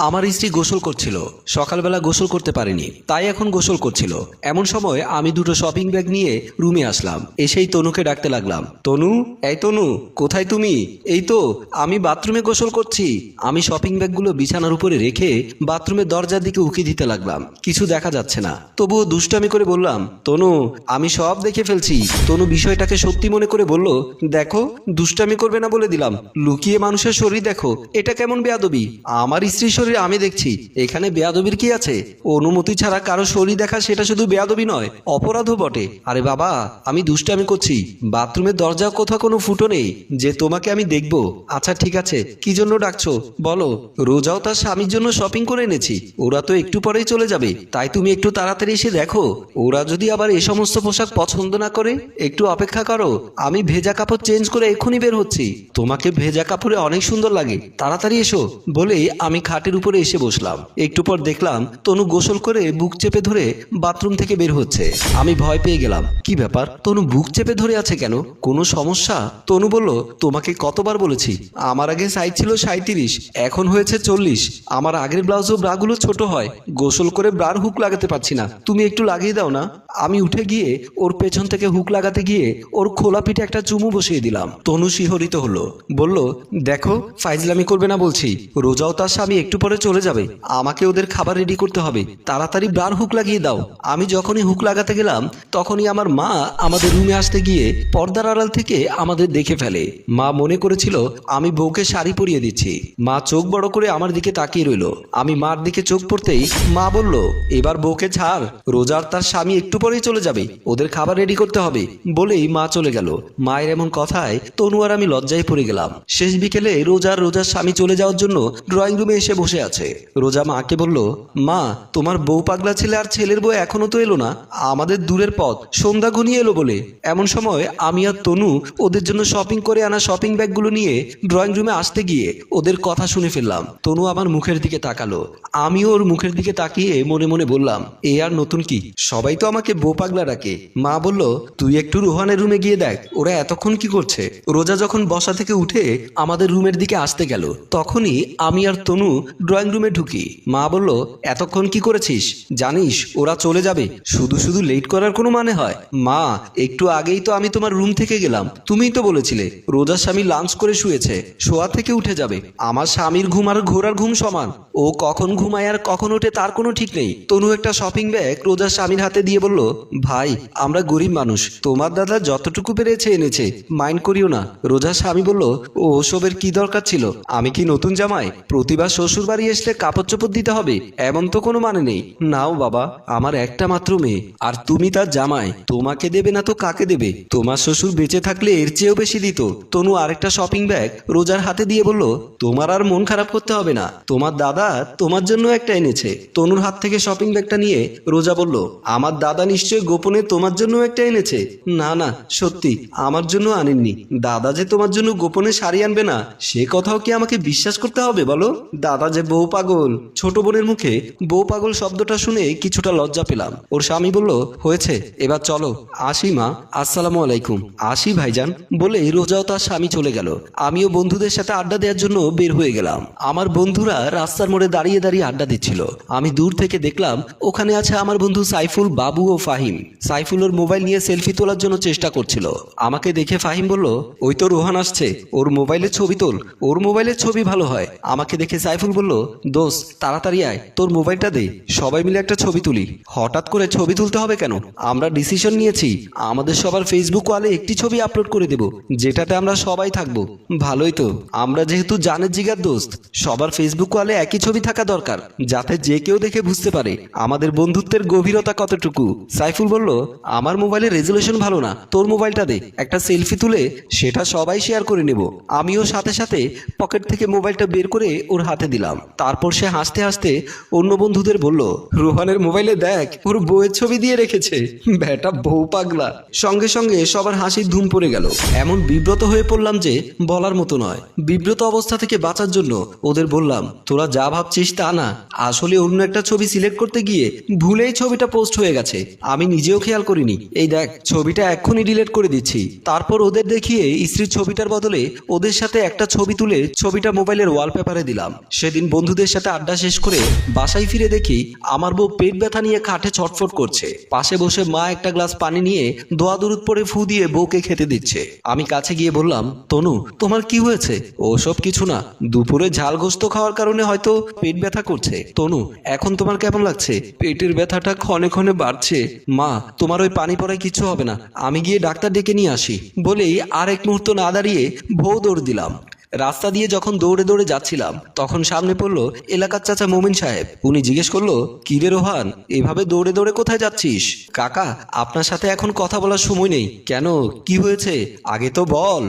আমার স্ত্রী গোসল করছিল, সকালবেলা গোসল করতে পারেনি, তাই এখন গোসল করছিল। এমন সময় আমি দুটো শপিং ব্যাগ নিয়ে রুমে আসলাম। এসেই তনুকে ডাকতে লাগলাম, তনু, এই তনু, কোথায় তুমি? এই তো আমি বাথরুমে গোসল করছি। আমি শপিং ব্যাগগুলো বিছানার উপরে রেখে বাথরুমের দরজার দিকে উকি দিতে লাগলাম। কিছু দেখা যাচ্ছে না, তবুও দুষ্টামি করে বললাম, তনু, আমি সব দেখে ফেলছি। তনু বিষয়টাকে সত্যি মনে করে বলল, দেখো, দুষ্টামি করবে না বলে দিলাম। লুকিয়ে মানুষের শরীর দেখো, এটা কেমন বেয়াদবি? আমার স্ত্রীর শরীর আমি দেখছি, এখানে বেয়াদবির কি আছে? অনুমতি ছাড়া কারো শরীর দেখা সেটা শুধু বেয়াদবি নয়, অপরাধও বটে। আরে বাবা, আমি দুষ্টামি করছি। বাথরুমের দরজা কোথাও কোনো ফুটো নেই যে তোমাকে আমি দেখব। আচ্ছা ঠিক আছে, কি জন্য ডাকছো বলো? রোজাও তার স্বামীর জন্য শপিং করে এনেছি, ওরা তো একটু পরেই চলে যাবে, তাই তুমি একটু তাড়াতাড়ি এসে দেখো। ওরা যদি আবার এই সমস্ত পোশাক পছন্দ না করে, একটু অপেক্ষা করো, আমি ভেজা কাপড় চেঞ্জ করে এক্ষুনি বের হচ্ছি। তোমাকে ভেজা কাপড়ে অনেক সুন্দর লাগে, তাড়াতাড়ি এসো। বলেই আমি খাটের উপরে এসে বসলাম। একটু পর দেখলাম তনু গোসল করে বুক চেপে ধরে বাথরুম থেকে বের হচ্ছে। আমি ভয় পেয়ে গেলাম, কি ব্যাপার, তনু বুক চেপে ধরে আছে কেন? কোনো সমস্যা? তনু বলল, তোমাকে কতবার বলেছি, আমার আগে সাইজ ছিল 37, এখন হয়েছে 40। আমার আগের ব্লাউজ ও ব্রাগুলো ছোট হয়, গোসল করে ব্রার হুক লাগাতে পারছি না, তুমি একটু লাগিয়ে দাও না। আমি উঠে গিয়ে ওর পেছন থেকে হুক লাগাতে গিয়ে ওর খোলা পিঠে একটা চুমু বসিয়ে দিলাম। তনু শিহরিত হলো, বলল, দেখো, ফাইজলামি করবে না বলছি। রোজাও তার স্বামী একটু পরে চলে যাবে, আমাকে ওদের খাবার রেডি করতে হবে, তাড়াতাড়ি ব্রার হুক লাগিয়ে দাও। আমি যখনই হুক লাগাতে গেলাম তখনই আমার মা আমাদের রুমে আসতে গিয়ে পর্দার আড়াল থেকে আমাদের দেখে ফেলে। মা মনে করেছিল আমি বউকে শাড়ি পরিয়ে দিচ্ছি। মা চোখ বড় করে আমার দিকে তাকিয়ে রইল। আমি মার দিকে চোখ পড়তেই মা বলল, এবার বউকে ছাড়, রোজার তার স্বামী একটু পরেই চলে যাবে, ওদের খাবার রেডি করতে হবে। বলেই মা চলে গেল। মায়ের এমন কথায় তনু আর আমি লজ্জায় পড়ে গেলাম। শেষ বিকেলে রোজার স্বামী চলে যাওয়ার জন্য ড্রয়িং রুমে এসে বসে আছে। রোজা মাকে বলল, মা, তোমার বউ পাগলা ছেলে আর ছেলের বউ এখনো তো এলো না, আমাদের দূরের পথ, সন্ধ্যা ঘনিয়ে এলো বলে। এমন সময় আমি আর তনু ওদের জন্য শপিং করে আনা শপিং ব্যাগগুলো নিয়ে ড্রয়িং রুমে আসতে গিয়ে ওদের কথা শুনে ফেললাম। তনু আমার মুখের দিকে তাকালো, আমিও ওর মুখের দিকে তাকিয়ে মনে মনে বললাম, এ আর নতুন কি, সবাই তো আমাকে বউ পাগলা ডাকে। মা বলল, তুই একটু রোহানের রুমে গিয়ে দেখ ওরা এতক্ষণ কি করছে। রোজা যখন বসা থেকে উঠে আমাদের রুমের দিকে আসতে গেল, তখনই আমি আর তনু ড্রয়িং রুমে ঢুকি। মা বলল, এতক্ষণ কি করেছিস? জানিস ওরা চলে যাবে, শুধু শুধু লেট করার কোনো মানে হয়? মা, একটু আগেই তো আমি তোমার রুম থেকে গেলাম, তুমিই তো বলেছিলে রোজার স্বামী লাঞ্চ করে শুয়েছে, শোয়া থেকে উঠে যাবে। আমার স্বামীর ঘুম আর ঘোড়ার ঘুম সমান, ও কখন ঘুমায় আর কখন ওঠে তার কোনো ঠিক নেই। তনু একটা শপিং ব্যাগ রোজার স্বামীর হাতে দিয়ে বলল, ভাই, আমরা গরিব মানুষ, তোমার দাদা যতটুকু পেরেছে এনেছে, মাইন্ড করিও না। রোজার স্বামী বলল, ও ওসবের কি দরকার ছিল? আমি কি নতুন জামাই? প্রতিবার শ্বশুর বাড়ি আসলে কাপড় চোপড় দিতে হবে এমন তো কোনো মানে নেই। নাও বাবা, আমার একটা মাত্র মেয়ে, আর তুমি তার জামাই, তোমাকে দেবে না তো কাকে দেবে? তোমার শ্বশুর বেঁচে থাকলে এর চেয়েও বেশি দিত। তনু আরেকটা শপিং ব্যাগ রোজার হাতে দিয়ে বলল, তোমার আর মন খারাপ করতে হবে না, তোমার দাদা তোমার জন্য একটা এনেছে। তনুর হাত থেকে শপিং ব্যাগটা নিয়ে রোজা বলল, আমার দাদা নিশ্চয়ই গোপনে তোমার জন্য একটা এনেছে। না না, সত্যি আমার জন্য আনেননি। দাদা যে তোমার জন্য গোপনে শাড়ি আনবে না সে কথাও কি আমাকে বিশ্বাস করতে হবে বলো? দাদা যে বউ পাগল। ছোট বোনের মুখে বউ পাগল শব্দটা শুনে কিছুটা লজ্জা পেলাম। ওর স্বামী বলল, হয়েছে, এবার চলো, আসি মা, আসসালামু আলাইকুম। আসি ভাইজান। বলে রোজাও তার স্বামী চলে গেল। আমিও বন্ধুদের সাথে আড্ডা দেওয়ার জন্য বের হয়ে গেলাম। আমার বন্ধুরা রাস্তার মোড়ে দাঁড়িয়ে দাঁড়িয়ে আড্ডা দিচ্ছিল। আমি দূর থেকে দেখলাম ওখানে আছে আমার বন্ধু সাইফুল, বাবু ও ফাহিম। সাইফুল ওর মোবাইল নিয়ে সেলফি তোলার জন্য চেষ্টা করছিল। আমাকে দেখে ফাহিম বলল, ওই তো রোহান আসছে, ওর মোবাইলের ছবি তোল, ওর মোবাইলের ছবি ভালো হয়। আমাকে দেখে সাইফুল বলল, দোস্ত তাড়াতাড়ি আয়, তোর মোবাইলটা দে, সবাই মিলে একটা ছবি তুলি। হঠাৎ করে ছবি তুলতে হবে কেন? আমরা ডিসিশন নিয়েছি আমাদের সবার ফেসবুক ওয়ালে একটি ছবি আপলোড করে দেব, যেটাতে আমরা সবাই থাকবো। ভালোই তো, আমরা যেহেতু জানের জিগার দোস্ত, সবার ফেসবুক ওয়ালে একই ছবি থাকা দরকার, যাতে যে কেউ দেখে বুঝতে পারে আমাদের বন্ধুত্বের গভীরতা কতটুকু। সাইফুল বলল, আমার মোবাইলের রেজুলেশন ভালো না, তোর মোবাইলটা দে, একটা সেলফি তুলে সেটা সবাই শেয়ার করে নেব। আমিও সাথে সাথে পকেট থেকে মোবাইলটা বের করে ওর হাতে দিলাম। তারপর সে হাসতে হাসতে অন্য বন্ধুদের বলল, রোহানের মোবাইলে দেখ, ওর বউয়ের ছবি দিয়ে রেখেছে, বেটা বউ পাগলা। সঙ্গে সঙ্গে সবার হাসির ধুম পড়ে গেল। এমন বিব্রত হয়ে পড়লাম যে বলার মতো নয়। বিব্রত অবস্থা থেকে বাঁচার জন্য ওদের বললাম, তোরা যা ভাবছিস তা না, আসলে অন্য একটা ছবি সিলেক্ট করতে গিয়ে ভুলেই ছবিটা পোস্ট হয়ে গেছে, আমি নিজেও খেয়াল করিনি। এই দেখ, ছবিটা এক্ষুনি ডিলিট করে দিচ্ছি। তারপর ওদের দেখিয়ে স্ত্রীর ছবিটার বদলে ওদের সাথে একটা ছবি তুলে ছবিটা মোবাইলের ওয়ালপেপারে দিলাম। সেদিন বন্ধুদের সাথে আড্ডা শেষ করে বাসায় ফিরে দেখি আমার বউ পেট ব্যথা নিয়ে খাটে ছটফট করছে। পাশে বসে মা একটা গ্লাস পানি নিয়ে দোয়া দরুদ পরে ফু দিয়ে বউকে খেতে দিচ্ছে। আমি কাছে গিয়ে বললাম, তনু তোমার কি হয়েছে? ওসব কিছু না, দুপুরে ঝাল গোস্ত খাওয়ার কারণে হয়তো পেট ব্যথা করছে। তনু এখন তোমার কেমন লাগছে? পেটের ব্যথাটা ক্ষণে ক্ষণে বাড়ছে। মা তোমার ওই পানি পড়ায় কিছু হবে না, আমি গিয়ে ডাক্তার ডেকে নিয়ে আসি। বলেই আর এক মুহূর্ত না দাঁড়িয়ে বউ দৌড় দিলাম। রাস্তা দিয়ে যখন দৌড়ে দৌড়ে যাচ্ছিলাম তখন সামনে পড়লো এলাকার চাচা মোমিন সাহেব। উনি জিজ্ঞেস করলো, কি রে রোহান, এভাবে দৌড়ে দৌড়ে কোথায় যাচ্ছিস? কাকা আপনার সাথে এখন কথা বলার সময় নেই। কেন, কি হয়েছে আগে তো বল।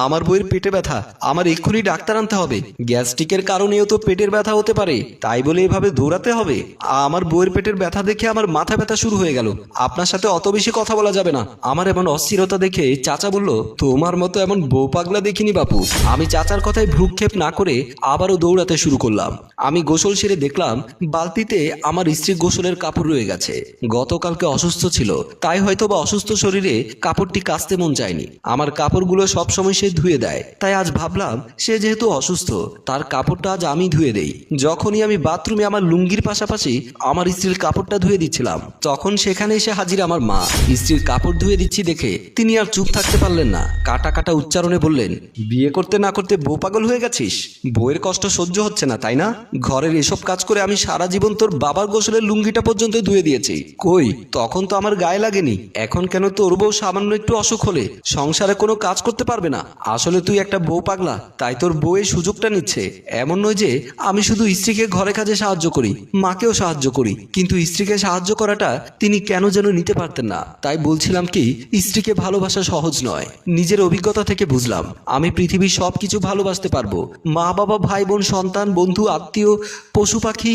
আমার বউয়ের পেটে ব্যথা, আমার এক্ষুনি ডাক্তার আনতে হবে। গ্যাস্ট্রিকের কারণেও তো পেটের ব্যথা হতে পারে, তাই বলে এভাবে দৌড়াতে হবে? আমার বউয়ের পেটের ব্যথা দেখে আমার মাথা ব্যথা শুরু হয়ে গেল। আপনার সাথে অত বেশি কথা বলা যাবে না। আমার এমন অস্থিরতা দেখে চাচা বলল, তোমার মতো এমন বউ পাগলা দেখিনি বাপু। আমি চাচার কথায় ভ্রুক্ষেপ না করে আবারও দৌড়াতে শুরু করলাম। আমি গোসল সেরে দেখলাম বালতিতে আমার স্ত্রীর গোসলের কাপড় রয়ে গেছে। গতকালকে অসুস্থ ছিল, তাই হয়তো বা অসুস্থ শরীরে কাপড়টি কাচতে মন চায়নি। আমার কাপড়গুলো সবসময় সে ধুয়ে দেয়, তাই আজ ভাবলাম সে যেহেতু অসুস্থ তার কাপড়টা আজ আমি ধুয়ে দেই। যখনই আমি বাথরুমে আমার লুঙ্গির পাশাপাশি আমার স্ত্রীর কাপড়টা ধুয়ে দিচ্ছিলাম তখন সেখানে এসে হাজির আমার মা। স্ত্রীর কাপড় ধুয়ে দিচ্ছি দেখে তিনি আর চুপ থাকতে পারলেন না, কাটা কাটা উচ্চারণে বললেন, বিয়ে করতে না করতে বউ পাগল হয়ে গেছিস? বউয়ের কষ্ট সহ্য হচ্ছে না তাই না? ঘরের এসব কাজ করে আমি সারা জীবন তোর বাবার গোসলের লুঙ্গিটা পর্যন্ত ধুয়ে দিয়েছি। কই, তখন তো আমার গায়ে লাগেনি। এখন কেন তোর বউ সামান্য একটু অসুখ হলে সংসারে কোনো কাজ করতে পারবে না? আসলে তুই একটা বউ পাগলা, তাই তোর বউয়ের সুযোগটা নিচ্ছে। এমন নয় যে আমি শুধু স্ত্রীকে ঘরে কাজে সাহায্য করি, মাকেও সাহায্য করি, কিন্তু স্ত্রীকে সাহায্য করাটা তিনি কেন যেন নিতে পারতেন না। তাই বলছিলাম কি, স্ত্রীকে ভালোবাসা সহজ নয়। নিজের অভিজ্ঞতা থেকে বুঝলাম আমি পৃথিবীর সবকিছু ভালোবাসতে পারবো, মা বাবা ভাই বোন সন্তান বন্ধু আত্মীয় পশু পাখি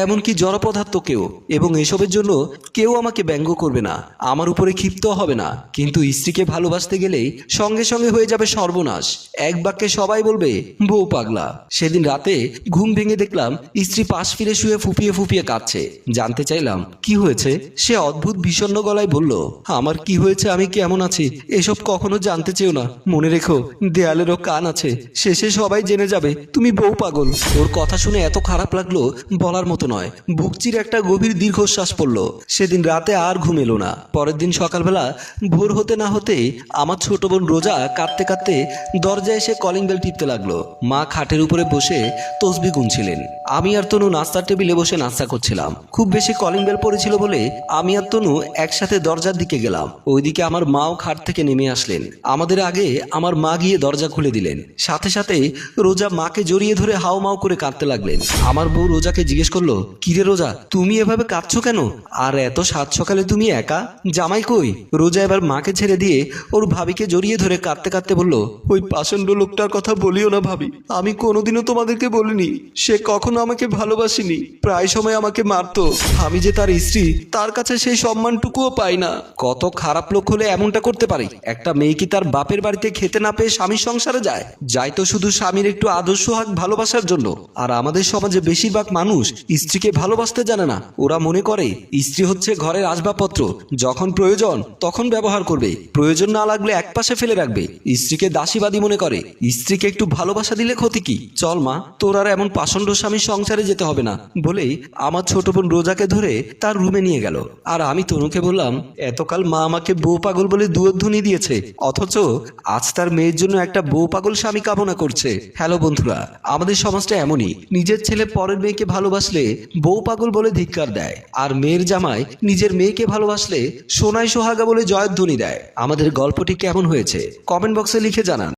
এমনকি জড় পদার্থকেও, এবং এসবের জন্য কেউ আমাকে ব্যঙ্গ করবে না, আমার উপরে ক্ষিপ্ত হবে না। কিন্তু স্ত্রীকে ভালোবাসতে গেলেই সঙ্গে সঙ্গে হয়ে যাবে সর্বনাশ। এক বাক্যে সবাই বলবে বউ পাগলা। সেদিন রাতে ঘুম ভেঙে দেখলাম স্ত্রী পাশ ফিরে শুয়ে ফুপিয়ে ফুপিয়ে কাঁদছে। জানতে চাইলাম কি হয়েছে। সে অদ্ভুত বিষণ্ণ গলায় বলল, আমার কি হয়েছে, আমি কেমন আছি এসব কখনো জানতে চেও না। মনে রেখো দেয়ালেরও কান আছে, শেষে সবাই জেনে যাবে তুমি বউ পাগল। ওর কথা শুনে এত খারাপ লাগলো বলার মতো নয়। ভুকচির একটা গভীর দীর্ঘশ্বাস পড়লো। সেদিন রাতে আর ঘুম এলো না। পরের দিন সকালবেলা ভোর হতে না হতে আমার ছোট বোন রোজা কাঁদতে কাঁদতে দরজায় এসে কলিং বেল টিপতে লাগলো। মা খাটের উপরে বসে তসবি গুনছিলেন। আমি আর তনু নাস্তার টেবিলে বসে নাস্তা করছিলাম। খুব বেশি কলিং বেল পড়েছিল বলে আমি আর তনু একসাথে দরজার দিকে গেলাম। ওইদিকে আমার মাও খাট থেকে নেমে আসলেন। আমাদের আগে আমার মা গিয়ে দরজা খুলে দিলেন। সাথে সাথে রোজা মাকে জড়িয়ে ধরে হাও মাও করে কাঁদতে লাগলেন। আমার বউ রোজাকে জিজ্ঞেস করলো, কিরে রোজা, তুমি এভাবে কাঁদছো কেন? আর এত সাত সকালে তুমি একা? জামাই কই? রোজা এবার মাকে ছেড়ে দিয়ে ওর ভাবিকে জড়িয়ে ধরে কাঁদতে কাঁদতে বলল, ওই পাষণ্ড লোকটার কথা বলিও না ভাবি। আমি কোনোদিনও তোমাদেরকে বলিনি সে কখনো আমাকে ভালোবাসেনি, প্রায় সময় আমাকে মারতো। আমি যে তার স্ত্রী, তার কাছে সেই সম্মানটুকুও পাই না। কত খারাপ লোক হলে এমনটা করতে পারে? একটা মেয়ে কি তার বাপের বাড়িতে খেতে না পেয়ে স্বামীর সংসারে যায়? যাই তো শুধু স্বামীর একটু আদর্শ হাক ভালোবাসার জন্য। আর আমাদের সমাজে বেশিরভাগ মানুষ স্ত্রীকে ভালোবাসতে জানে না। ওরা মনে করে স্ত্রী হচ্ছে ঘরের আসবাবপত্র, যখন প্রয়োজন তখন ব্যবহার করবে, প্রয়োজন না লাগলে একপাশে ফেলে রাখবে। স্ত্রীকে দাসীবাদী মনে করে। স্ত্রীকে একটু ভালোবাসা দিলে ক্ষতি কি? চল মা, তোর আর এমন পাষণ্ড স্বামীর সংসারে যেতে হবে না বলেই আমার ছোট বোন রোজাকে ধরে তার রুমে নিয়ে গেল। আর আমি তনুকে বললাম, এতকাল মা আমাকে বউ পাগল বলে দুধধ্বনি দিয়েছে, অথচ আজ তার মেয়ের জন্য একটা বউ পাগল স্বামী কামনা করছে। হ্যালো বন্ধুরা, আমাদের সমাজটা এমনই। নিজের ছেলে পরের মেয়েকে ভালোবাসলে বউ পাগল বলে ধিক্কার দেয়, আর মেয়ের জামাই নিজের মেয়েকে ভালোবাসলে সোনায় সোহাগা বলে জয়ধ্বনি দেয়। আমাদের গল্পটি কেমন হয়েছে কমেন্ট বক্সে লিখে জানান।